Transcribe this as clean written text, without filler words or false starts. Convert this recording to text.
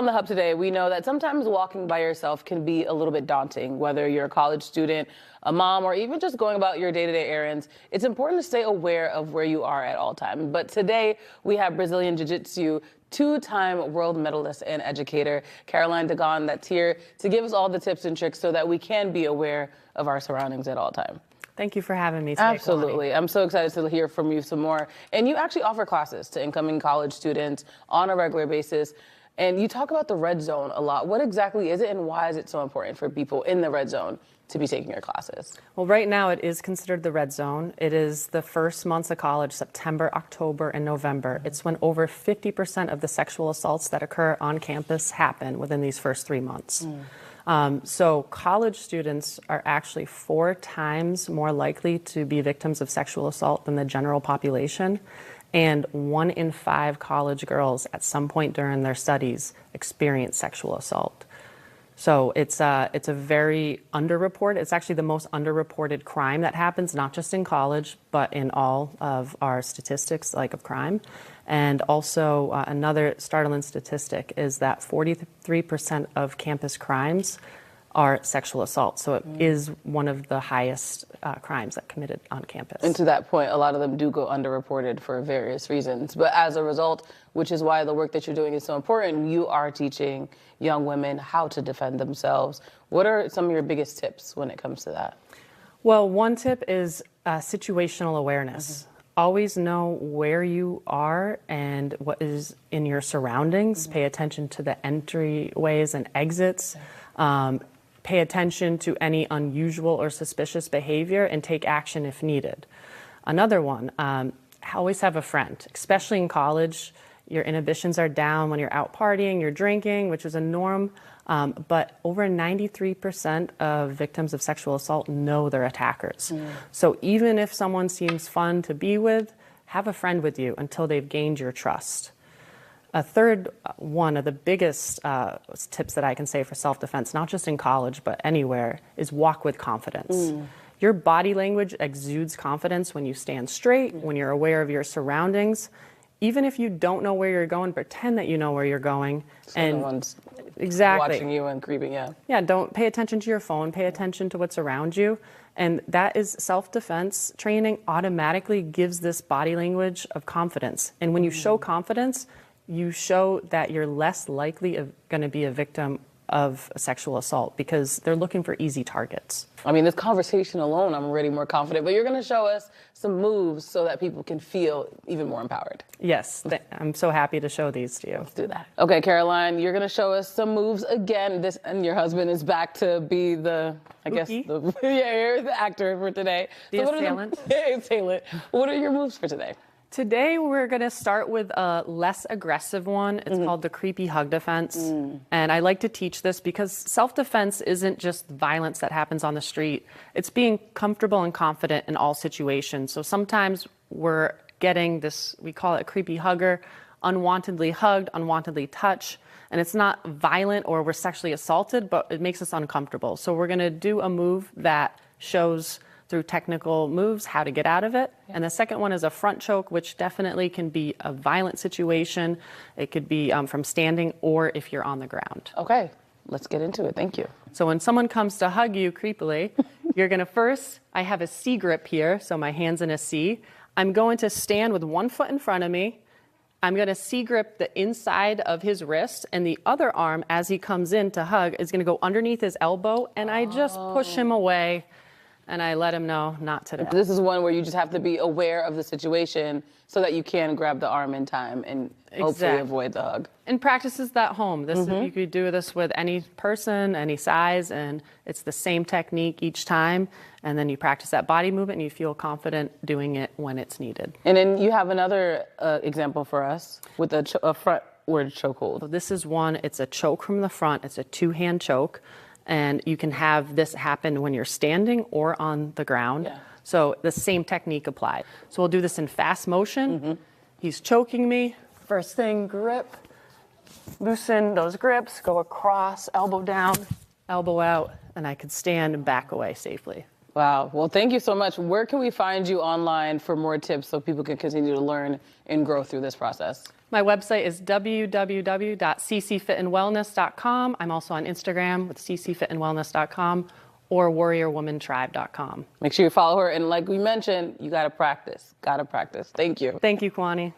on the Hub today, we know that sometimes walking by yourself can be a little bit daunting, whether you're a college student, a mom, or even just going about your day-to-day errands. It's important to stay aware of where you are at all times. But today, we have Brazilian Jiu-Jitsu two-time world medalist and educator, Caroline Degon, that's here to give us all the tips and tricks so that we can be aware of our surroundings at all times. Thank you for having me today, Absolutely. Kalani. I'm so excited to hear from you some more. And you actually offer classes to incoming college students on a regular basis. And you talk about the red zone a lot. What exactly is it, and why is it so important for people in the red zone to be taking your classes? Well, right now it is considered the red zone. It is the first months of college, September, October, and November. It's when over 50% of the sexual assaults that occur on campus happen within these first 3 months. So college students are actually 4 times more likely to be victims of sexual assault than the general population. And 1 in 5 college girls at some point during their studies experience sexual assault. So it's a very underreported. It's actually the most underreported crime that happens, not just in college, but in all of our statistics, like of crime. And also another startling statistic is that 43% of campus crimes are sexual assault. So it is one of the highest crimes that committed on campus. And to that point, a lot of them do go underreported for various reasons. But as a result, which is why the work that you're doing is so important, you are teaching young women how to defend themselves. What are some of your biggest tips when it comes to that? Well, one tip is situational awareness. Always know where you are and what is in your surroundings. Pay attention to the entryways and exits. Pay attention to any unusual or suspicious behavior and take action if needed. Another one, always have a friend, especially in college. Your inhibitions are down when you're out partying, you're drinking, which is a norm. But over 93% of victims of sexual assault know their attackers. So even if someone seems fun to be with, have a friend with you until they've gained your trust. A third one of the biggest tips that I can say for self-defense, not just in college, but anywhere, is walk with confidence. Your body language exudes confidence when you stand straight, when you're aware of your surroundings. Even if you don't know where you're going, pretend that you know where you're going. So and no one's watching you and creeping, Yeah, don't pay attention to your phone, pay attention to what's around you. And that is self-defense training automatically gives this body language of confidence. And when you show confidence, you show that you're less likely going to be a victim of a sexual assault because they're looking for easy targets. I mean, this conversation alone, I'm already more confident, but you're going to show us some moves so that people can feel even more empowered. Yes, I'm so happy to show these to you. Let's do that. Okay, Caroline, you're going to show us some moves again. And your husband is back to be the, you're the actor for today. The assailant. Assailant. What are your moves for today? Today, we're going to start with a less aggressive one. It's called the creepy hug defense. And I like to teach this because self-defense isn't just violence that happens on the street. It's being comfortable and confident in all situations. So sometimes we're getting this, we call it a creepy hugger, unwantedly hugged, unwantedly touched. And it's not violent or we're sexually assaulted, but it makes us uncomfortable. So we're going to do a move that shows through technical moves how to get out of it. And the second one is a front choke, which definitely can be a violent situation. It could be from standing or if you're on the ground. Okay, let's get into it. Thank you. So when someone comes to hug you creepily, you're going to first, I have a C grip here, so my hand's in a C. I'm going to stand with one foot in front of me. I'm going to C grip the inside of his wrist, and the other arm, as he comes in to hug, is going to go underneath his elbow, and I just push him away. And I let him know not today. This is one where you just have to be aware of the situation so that you can grab the arm in time and hopefully avoid the hug. And practice is at home. You could do this with any person, any size, and it's the same technique each time. And then you practice that body movement and you feel confident doing it when it's needed. And then you have another example for us with a frontward chokehold. So this is one, it's a choke from the front. It's a 2-hand choke. And you can have this happen when you're standing or on the ground. So the same technique applied. So we'll do this in fast motion. He's choking me. First thing, grip. Loosen those grips. Go across, elbow down, elbow out. And I could stand and back away safely. Wow. Well, thank you so much. Where can we find you online for more tips so people can continue to learn and grow through this process? My website is www.ccfitandwellness.com. I'm also on Instagram with ccfitandwellness.com or warriorwomantribe.com. Make sure you follow her. And like we mentioned, you got to practice. Got to practice. Thank you. Thank you, Kwani.